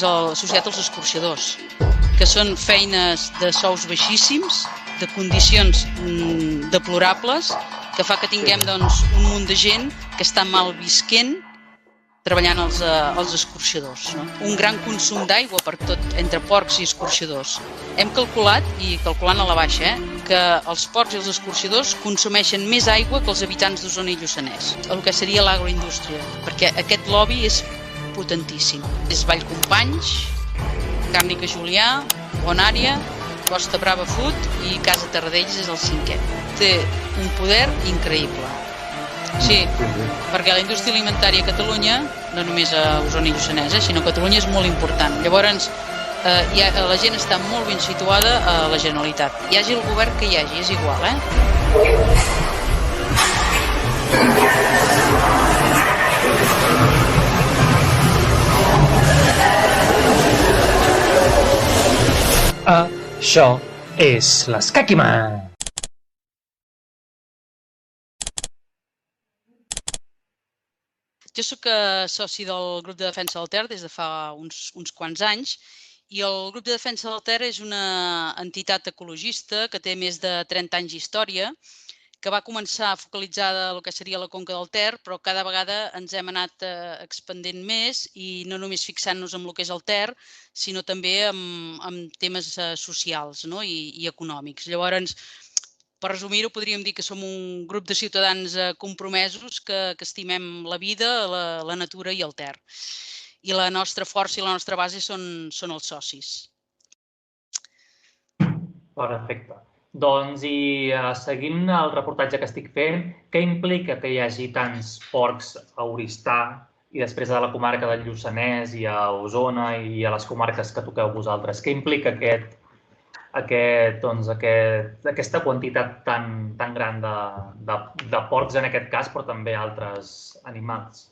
associat als escorxadors, que són feines de sous baixíssims, de condicions deplorables, que fa que tinguem un munt de gent que està mal visquent treballant als escorxadors. Un gran consum d'aigua per tot, entre porcs i escorxadors. Hem calculat, i calculant a la baixa, que els porcs i els escorxadors consumeixen més aigua que els habitants d'Osona i Lluçanès, el que seria l'agroindústria, perquè aquest lobby és potentíssim. És Vallcompanys, Càrnica Julià, Bonària, Costa Brava Food i Casa Terradells és el 5è. Té un poder increïble. Sí, perquè la indústria alimentària a Catalunya, no només a Osona i Lluçanès, sinó a Catalunya és molt important. Llavors, la gent està molt ben situada a la Generalitat. Hi hagi el govern que hi hagi, és igual, Això és l'Escaquiman. Jo soc soci del grup de defensa del Ter des de fa uns quants anys i el grup de defensa del Ter és una entitat ecologista que té més de 30 anys d'història, que va començar focalitzada en el que seria la conca del Ter, però cada vegada ens hem anat expandent més i no només fixant-nos en el que és el Ter, sinó també en temes socials i econòmics. Llavors, per resumir-ho, podríem dir que som un grup de ciutadans compromesos que estimem la vida, la natura i el Ter. I la nostra força i la nostra base són els socis. Perfecte. Doncs, i seguint el reportatge que estic fent, què implica que hi hagi tants porcs a Oristà i després a la comarca del Lluçanès i a Osona i a les comarques que toqueu vosaltres? Què implica aquesta quantitat tan gran de porcs en aquest cas, però també altres animals?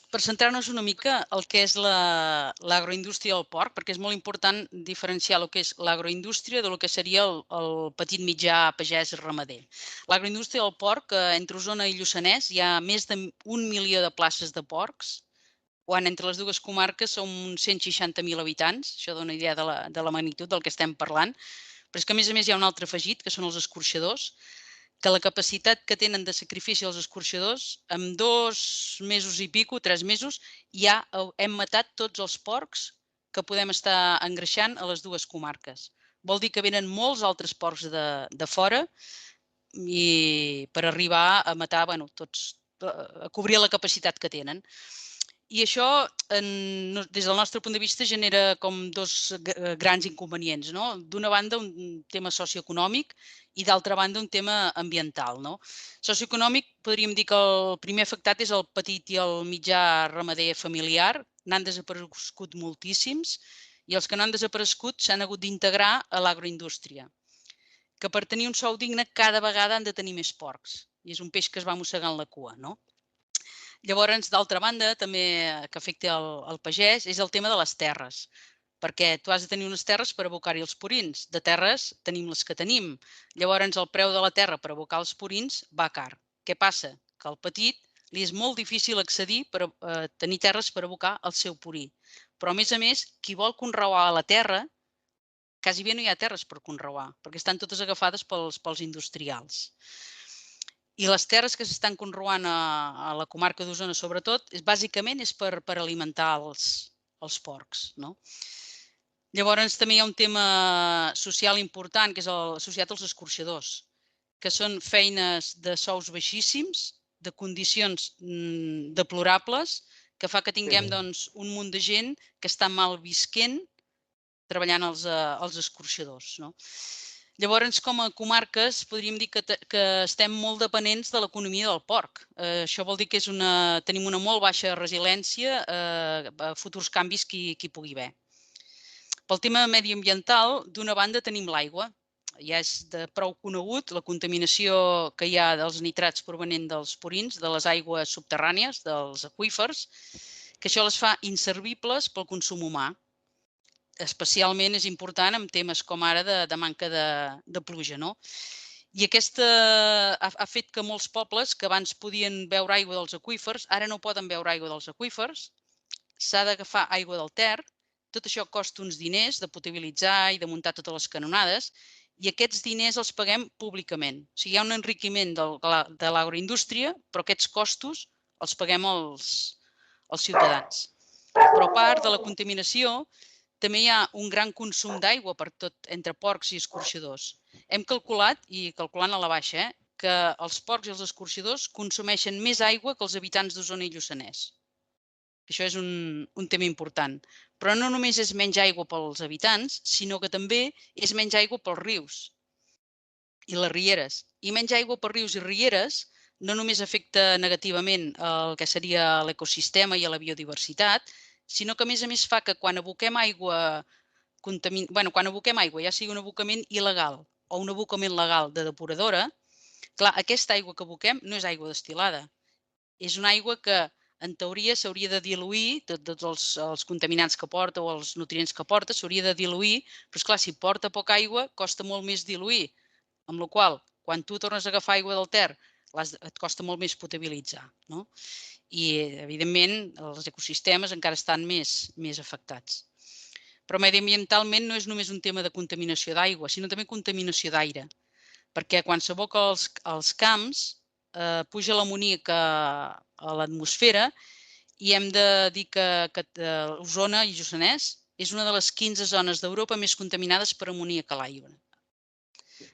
Per centrar-nos una mica el que és l'agroindústria del porc, perquè és molt important diferenciar el que és l'agroindústria del que seria el petit mitjà pagès ramader. L'agroindústria del porc, entre Osona i Lluçanès, hi ha més d'1 milió de places de porcs, quan entre les dues comarques són uns 160.000 habitants. Això dona idea de la magnitud del que estem parlant. Però és que, a més, hi ha un altre afegit, que són els escorxadors, que la capacitat que tenen de sacrifici els escorxadors, en 2 mesos i pico, 3 mesos, ja hem matat tots els porcs que podem estar engreixant a les dues comarques. Vol dir que venen molts altres porcs de fora i per arribar a matar, a cobrir la capacitat que tenen. I això, des del nostre punt de vista, genera com 2 grans inconvenients. D'una banda, un tema socioeconòmic i d'altra banda, un tema ambiental. Socioeconòmic, podríem dir que el primer afectat és el petit i el mitjà ramader familiar. N'han desaparegut moltíssims i els que no han desaparegut s'han hagut d'integrar a l'agroindústria, que per tenir un sou digne cada vegada han de tenir més porcs. I és un peix que es va mossegant la cua, Llavors, d'altra banda, també que afecta el pagès, és el tema de les terres, perquè tu has de tenir unes terres per abocar-hi els purins. De terres tenim les que tenim. Llavors, el preu de la terra per abocar els purins va car. Què passa? Que al petit li és molt difícil accedir per tenir terres per abocar el seu purí. Però, a més, qui vol conrear la terra, quasi bé no hi ha terres per conrear, perquè estan totes agafades pels industrials. I les terres que s'estan conreant a la comarca d'Osona, sobretot, bàsicament és per alimentar els porcs. Llavors, també hi ha un tema social important, que és associat als escorxadors, que són feines de sous baixíssims, de condicions deplorables, que fa que tinguem un munt de gent que està mal visquent treballant als escorxadors. Llavors, com a comarques, podríem dir que estem molt dependents de l'economia del porc. Això vol dir que tenim una molt baixa resiliència a futurs canvis que hi pugui haver. Pel tema mediambiental, d'una banda tenim l'aigua. Ja és de prou conegut la contaminació que hi ha dels nitrats provenent dels purins, de les aigües subterrànies, dels aqüífers, que això les fa inservibles pel consum humà. Especialment és important en temes com ara de manca de pluja. I aquesta ha fet que molts pobles que abans podien beure aigua dels aqüífers, ara no poden beure aigua dels aqüífers, s'ha d'agafar aigua del Ter, tot això costa uns diners de potabilitzar i de muntar totes les canonades, i aquests diners els paguem públicament. O sigui, hi ha un enriquiment de l'agroindústria, però aquests costos els paguem els ciutadans. Però a part de la contaminació, també hi ha un gran consum d'aigua per tot entre porcs i escorxadors. Hem calculat, i calculant a la baixa, que els porcs i els escorxadors consumeixen més aigua que els habitants d'Osona i Lluçanès. Això és un tema important. Però no només és menys aigua pels habitants, sinó que també és menys aigua pels rius i les rieres. I menys aigua pels rius i rieres no només afecta negativament el que seria l'ecosistema i a la biodiversitat, sinó que a més fa que quan aboquem aigua, ja sigui un abocament il·legal o un abocament legal de depuradora, clar, aquesta aigua que aboquem no és aigua destil·lada. És una aigua que, en teoria, s'hauria de diluir, tots els contaminants que porta o els nutrients que porta, s'hauria de diluir, però esclar, si porta poca aigua, costa molt més diluir. Amb la qual cosa, quan tu tornes a agafar aigua del Ter, et costa molt més potabilitzar. No? I, evidentment, els ecosistemes encara estan més afectats. Però mediambientalment no és només un tema de contaminació d'aigua, sinó també contaminació d'aire. Perquè quan s'aboca als camps, puja l'amoníac a l'atmosfera i hem de dir que Osona i Lluçanès és una de les 15 zones d'Europa més contaminades per amoníac a l'aigua.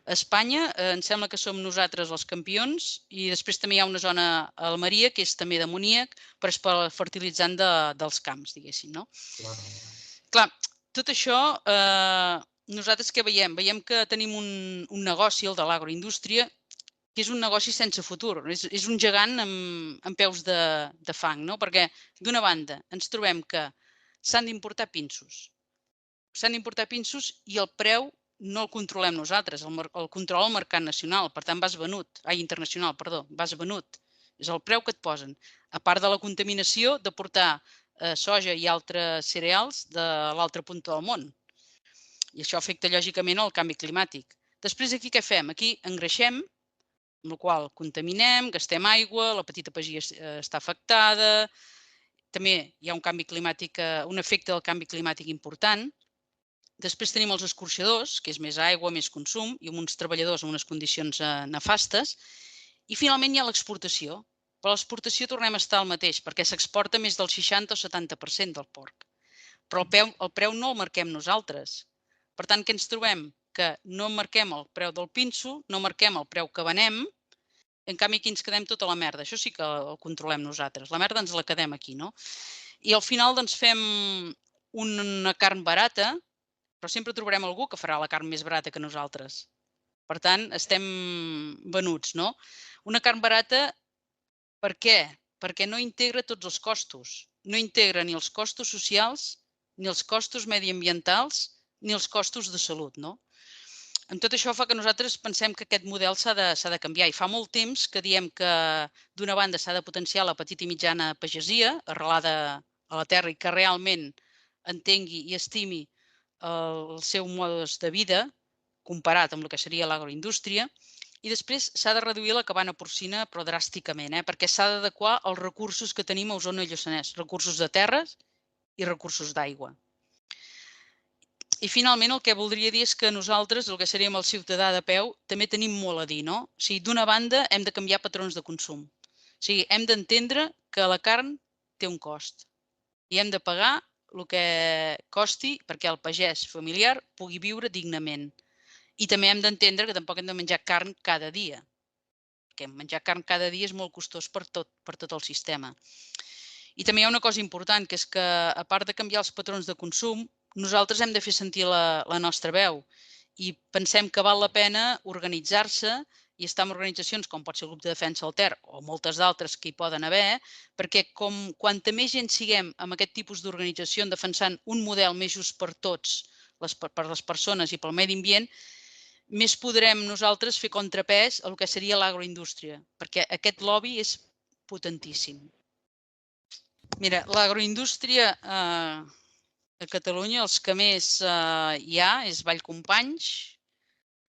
A Espanya em sembla que som nosaltres els campions i després també hi ha una zona a Almeria que és també d'amoníac, però és per fertilitzant dels camps, diguéssim. No? Clar, tot això nosaltres què veiem? Veiem que tenim un negoci, el de l'agroindústria, que és un negoci sense futur. És un gegant amb peus de fang, no? Perquè, d'una banda, ens trobem que s'han d'importar pinsos. S'han d'importar pinsos i el preu no el controlem nosaltres, el controla el mercat nacional, per tant vas venut. És el preu que et posen. A part de la contaminació de portar soja i altres cereals de l'altra punta del món. I això afecta lògicament el canvi climàtic. Després aquí què fem? Aquí engreixem, amb la qual contaminem, gastem aigua, la petita pagesia està afectada, també hi ha un canvi climàtic, un efecte del canvi climàtic important. Després tenim els escorxadors, que és més aigua, més consum, i amb uns treballadors en unes condicions nefastes. I finalment hi ha l'exportació. Però l'exportació tornem a estar al mateix, perquè s'exporta més del 60 o 70% del porc. Però el preu no el marquem nosaltres. Per tant, què ens trobem? Que no marquem el preu del pinso, no marquem el preu que venem, en canvi aquí ens quedem tota la merda. Això sí que el controlem nosaltres. La merda ens la quedem aquí, no? I al final doncs fem una carn barata, però sempre trobarem algú que farà la carn més barata que nosaltres. Per tant, estem venuts, no? Una carn barata, per què? Perquè no integra tots els costos. No integra ni els costos socials, ni els costos mediambientals, ni els costos de salut, no? Amb tot això fa que nosaltres pensem que aquest model s'ha de canviar. I fa molt temps que diem que, d'una banda, s'ha de potenciar la petita i mitjana pagesia, arrelada a la terra i que realment entengui i estimi el seu modus de vida, comparat amb el que seria l'agroindústria. I després s'ha de reduir la cabana porcina, però dràsticament, perquè s'ha d'adequar als recursos que tenim a Osona i Lluçanès, recursos de terres i recursos d'aigua. I finalment el que voldria dir és que nosaltres, el que seríem el ciutadà de peu, també tenim molt a dir, no? O sigui, d'una banda hem de canviar patrons de consum. O sigui, hem d'entendre que la carn té un cost i hem de pagar el que costi perquè el pagès familiar pugui viure dignament. I també hem d'entendre que tampoc hem de menjar carn cada dia, perquè menjar carn cada dia és molt costós per tot el sistema. I també hi ha una cosa important, que és que, a part de canviar els patrons de consum, nosaltres hem de fer sentir la nostra veu i pensem que val la pena organitzar-se i estar en organitzacions com pot ser el grup de defensa del Ter o moltes d'altres que hi poden haver, perquè quanta més gent siguem amb aquest tipus d'organització defensant un model més just per tots, per les persones i pel medi ambient, més podrem nosaltres fer contrapès al que seria l'agroindústria, perquè aquest lobby és potentíssim. Mira, l'agroindústria a Catalunya, els que més hi ha és Vallcompanys,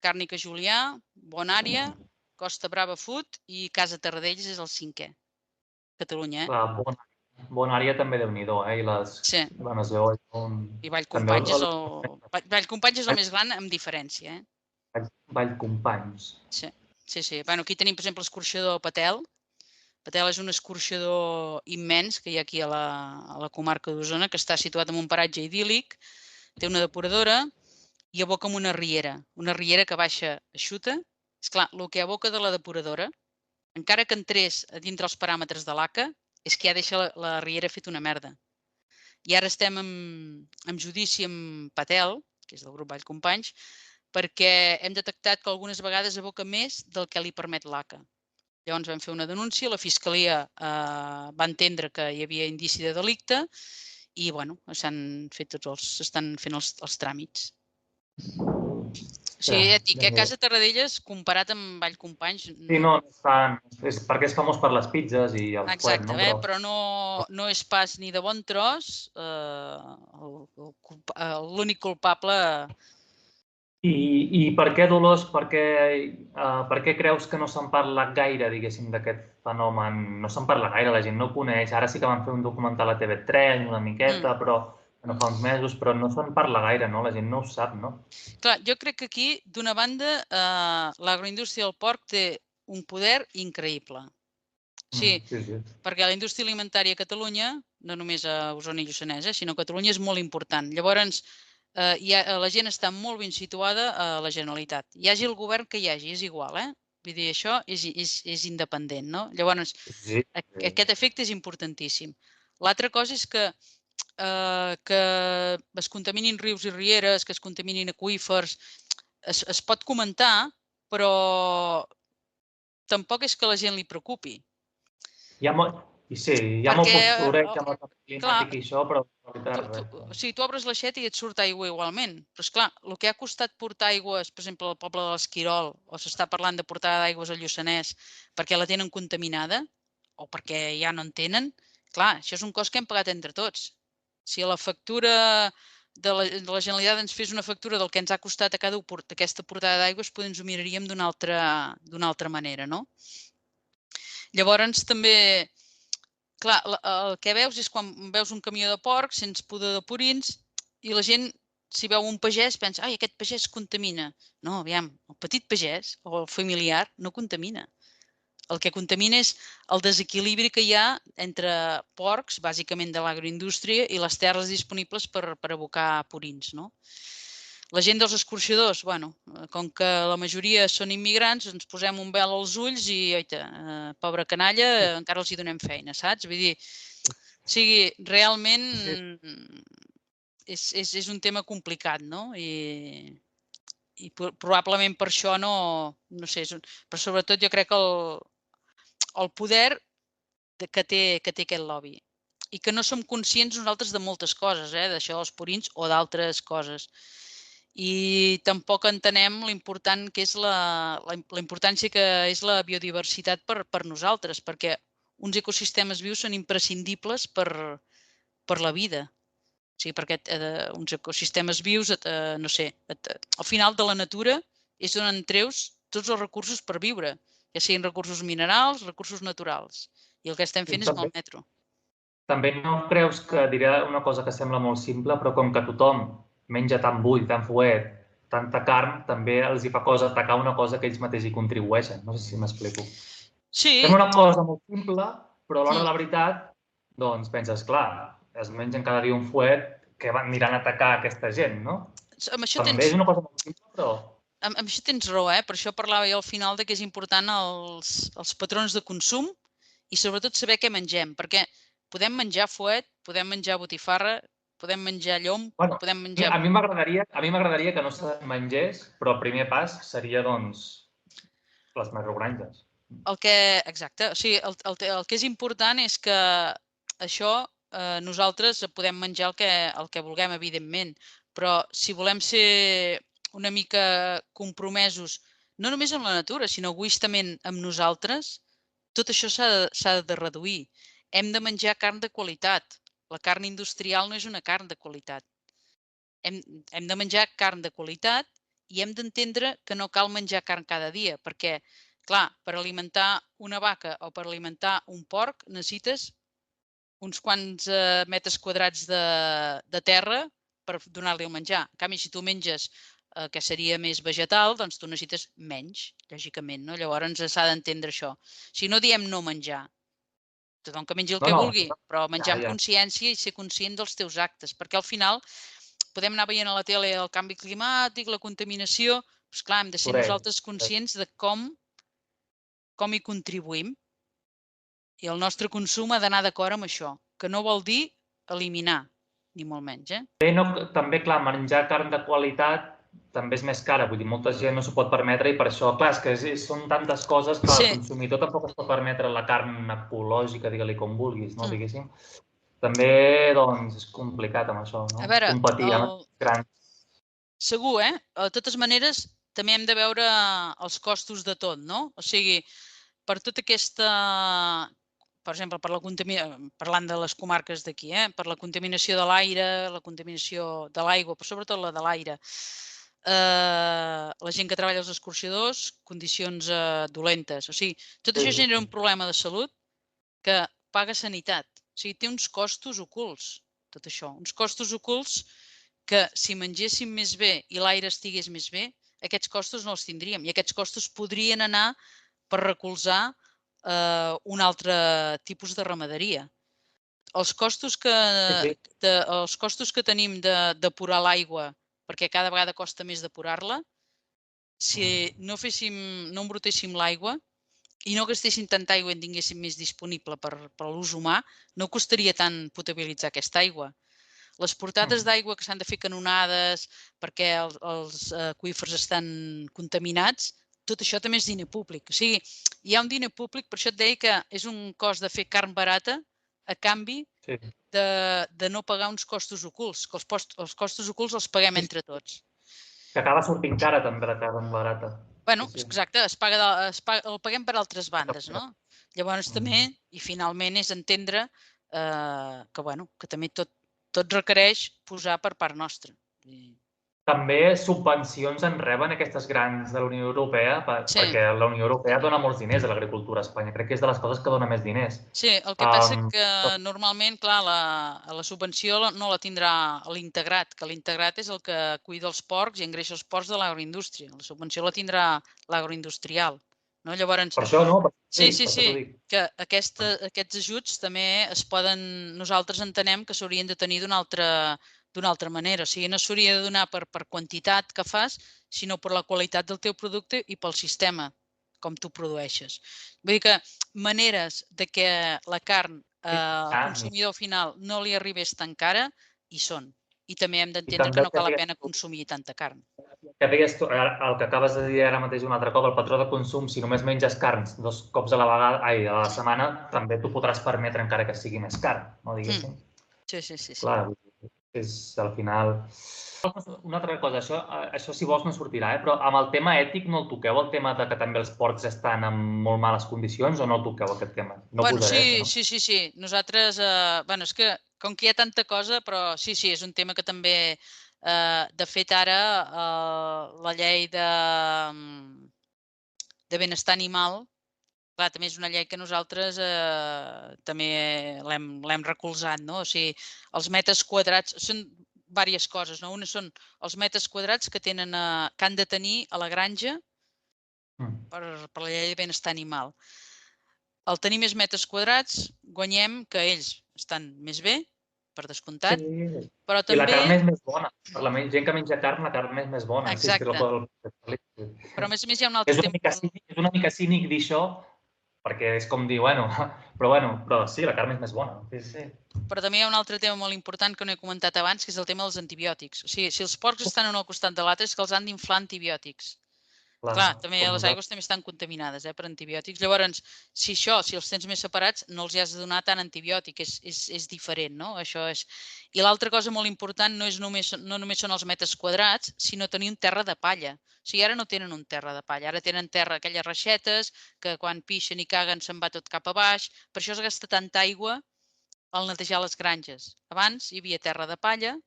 Càrnica Julià, Bonària, Costa Brava Food i Casa Terradells és el 5è. Catalunya, Clar, bona àrea també Déu-n'hi-do, I les... Sí, Bueno, es veu i també Vallcompanys és Vallcompanys és el més gran amb diferència, Vallcompanys. Sí, sí, sí. Bueno, aquí tenim, per exemple, l'escorxador Patel. Patel és un escorxador immens que hi ha aquí a la comarca d'Osona, que està situat en un paratge idíl·lic, té una depuradora i aboca amb una riera que baixa eixuta. Esclar, el que aboca de la depuradora, encara que entrés a dintre els paràmetres de l'ACA, és que ja deixa la riera fet una merda. I ara estem en judici amb Patel, que és del grup Vallcompanys, perquè hem detectat que algunes vegades aboca més del que li permet l'ACA. Llavors vam fer una denúncia, la Fiscalia va entendre que hi havia indici de delicte i bueno, s'estan fent els tràmits. O sigui, ja et dic, a Casa Tarradellas, comparat amb Vallcompanys... Sí, no, és perquè és famós per les pizzas i el fuet, no? Exacte, però no és pas ni de bon tros l'únic culpable. I per què, Dolors, per què creus que no se'n parla gaire, diguéssim, d'aquest fenomen? No se'n parla gaire, la gent no ho coneix. Ara sí que van fer un documental a TV3, una miqueta, però no fa uns mesos, però no se'n parla gaire, no? La gent no ho sap, no? Clar, jo crec que aquí, d'una banda, l'agroindústria del porc té un poder increïble. Sí, perquè la indústria alimentària a Catalunya, no només a Osona i Lluçanès, sinó a Catalunya és molt important. Llavors, la gent està molt ben situada a la Generalitat. Hi hagi el govern que hi hagi, és igual, Vull dir, això és independent, no? Llavors, aquest efecte és importantíssim. L'altra cosa és que es contaminin rius i rieres, que es contaminin aqüífers, es pot comentar, però tampoc és que a la gent li preocupi. Hi ha molt postureo amb el canvi climàtic i això, però tu obres l'aixeta i et surt aigua igualment. Però, esclar, el que ha costat portar aigües, per exemple, al poble de l'Esquirol, o s'està parlant de portar aigües al Lluçanès perquè la tenen contaminada, o perquè ja no en tenen, clar, això és un cost que hem pagat entre tots. Si a la factura de la Generalitat ens fes una factura del que ens ha costat a cada aquesta portada d'aigües, potser ens ho miraríem d'una altra manera, no? Llavors, també, clar, el que veus és quan veus un camió de porc sense pudor de purins i la gent, si veu un pagès, pensa, ai, aquest pagès contamina. No, aviam, el petit pagès o el familiar no contamina. El que contamina és el desequilibri que hi ha entre porcs, bàsicament de l'agroindústria, i les terres disponibles per abocar purins, no? La gent dels escorxadors, bueno, com que la majoria són immigrants, ens posem un vel als ulls i, oita, pobra canalla, encara els hi donem feina, saps? Vull dir, o sigui, realment és un tema complicat, no? I probablement per això no sé, però sobretot jo crec que el poder que té aquest lobby i que no som conscients nosaltres de moltes coses, d'això dels purins o d'altres coses. I tampoc entenem l'important que és la importància que és la biodiversitat per nosaltres, perquè uns ecosistemes vius són imprescindibles per la vida. O sigui, perquè uns ecosistemes vius, no sé, al final de la natura és on en treus tots els recursos per viure, ja siguin recursos minerals, recursos naturals. I el que estem fent és malmetre-ho. També no creus que, diré una cosa que sembla molt simple, però com que tothom menja tant bull, tant fuet, tanta carn, també els hi fa cosa atacar una cosa que ells mateixos hi contribueixen. No sé si m'explico. Sí. Sembla una cosa molt simple, però a l'hora de la veritat, doncs penses, clar, es mengen cada dia un fuet, que aniran a atacar aquesta gent, no? També és una cosa molt simple, però... Amb això tens raó, per això parlava jo al final de que és important els patrons de consum i sobretot saber què mengem, perquè podem menjar fuet, podem menjar botifarra, podem menjar llom, podem menjar... A mi m'agradaria que no se mengés, però el primer pas seria, doncs, les macrogranges. Exacte, o sigui, el que és important és que això nosaltres podem menjar el que vulguem, evidentment, però si volem ser una mica compromesos, no només amb la natura, sinó egoistament amb nosaltres, tot això s'ha de reduir. Hem de menjar carn de qualitat. La carn industrial no és una carn de qualitat. Hem de menjar carn de qualitat i hem d'entendre que no cal menjar carn cada dia, perquè, clar, per alimentar una vaca o per alimentar un porc necessites uns quants metres quadrats de terra per donar-li el menjar. En canvi, si tu menges que seria més vegetal, doncs tu necessites menys, lògicament, no? Llavors s'ha d'entendre això. Si no diem no menjar, tothom que mengi el que vulgui, però menjar amb consciència i ser conscient dels teus actes, perquè al final podem anar veient a la tele el canvi climàtic, la contaminació, doncs clar, hem de ser nosaltres conscients de com hi contribuïm i el nostre consum ha d'anar d'acord amb això, que no vol dir eliminar, ni molt menys. També, clar, menjar carn de qualitat també és més cara, vull dir, molta gent no s'ho pot permetre i per això, clar, és que són tantes coses que el consumidor tampoc es pot permetre la carn ecològica, digue-li com vulguis, no, diguéssim. També, doncs, és complicat amb això, no? A veure, competir amb els grans. Segur, De totes maneres, també hem de veure els costos de tot, no? O sigui, per tota aquesta, per exemple, parlant de les comarques d'aquí, per la contaminació de l'aire, la contaminació de l'aigua, però sobretot la de l'aire, la gent que treballa als escorxadors, condicions dolentes. O sigui, tot això genera un problema de salut que paga sanitat. O sigui, té uns costos ocults, tot això. Uns costos ocults que si mengéssim més bé i l'aire estigués més bé, aquests costos no els tindríem i aquests costos podrien anar per recolzar un altre tipus de ramaderia. Els costos que tenim d'apurar l'aigua, perquè cada vegada costa més depurar-la, si no embrutéssim l'aigua i no gastéssim tanta aigua i en tinguéssim més disponible per l'ús humà, no costaria tant potabilitzar aquesta aigua. Les portades d'aigua que s'han de fer canonades perquè els aqüífers estan contaminats, tot això també és diner públic. O sigui, hi ha un diner públic, per això et deia que és un cost de fer carn barata a canvi de no pagar uns costos ocults, que els costos ocults els paguem entre tots. Que acaba sortint cara també la carn barata. Bueno, exacte, el paguem per altres bandes, no? Llavors també, i finalment, és entendre que també tot requereix posar per part nostra. També subvencions en reben aquestes grans de la Unió Europea, perquè la Unió Europea dona molts diners a l'agricultura a Espanya. Crec que és de les coses que dona més diners. Sí, el que passa que normalment, clar, la subvenció no la tindrà l'integrat, que l'integrat és el que cuida els porcs i engreixa els porcs de l'agroindústria. La subvenció la tindrà l'agroindustrial. No? Llavors, per això, no? Sí, que aquests ajuts també nosaltres entenem que s'haurien de tenir d'una altra manera. O sigui, no s'hauria de donar per quantitat que fas, sinó per la qualitat del teu producte i pel sistema com tu produeixes. Vull dir que maneres de que la carn al consumidor final no li arribés tan cara hi són. I també hem d'entendre que no cal la pena consumir tanta carn. Que deies tu, el que acabes de dir ara mateix un altre cop, el patró de consum, si només menges carns 2 cops a la setmana, també t'ho podràs permetre encara que sigui més car, no diguéssim? Sí. Clar, és al final... Una altra cosa, això si vols no sortirà, però amb el tema ètic no el toqueu, el tema de que també els porcs estan en molt males condicions, o no el toqueu, aquest tema? Bueno, sí. Nosaltres, és que com que hi ha tanta cosa, però sí, és un tema que també, de fet ara, la llei de benestar animal, clar, també és una llei que nosaltres també l'hem recolzat, no? O sigui, els metres quadrats, són diverses coses, no? Una són els metres quadrats que han de tenir a la granja per la llei de benestar animal. Al tenir més metres quadrats, guanyem que ells estan més bé, per descomptat, però també... I la carn és més bona. Per la gent que menja carn, la carn és més bona. Exacte. Però a més hi ha un altre tema. És una mica cínic dir això, perquè és com dir, però sí, la carn és més bona. Sí. Però també hi ha un altre tema molt important que no he comentat abans, que és el tema dels antibiòtics. O sigui, si els porcs estan un al costat de l'altre, és que els han d'inflar antibiòtics. Clar, també les aigües també estan contaminades per antibiòtics. Llavors, si els tens més separats, no els has de donar tant antibiòtic, és diferent, no? Això és... I l'altra cosa molt important no només són els metres quadrats, sinó tenir un terra de palla. O sigui, ara no tenen un terra de palla, ara tenen terra, aquelles reixetes, que quan pixen i caguen se'n va tot cap a baix. Per això es gasta tanta aigua al netejar les granges. Abans hi havia terra de palla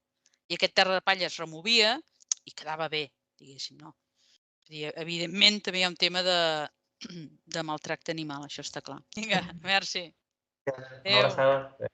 i aquest terra de palla es removia i quedava bé, diguéssim, no? Evidentment, també hi ha un tema de maltracte animal, això està clar. Vinga, merci. Una abraçada.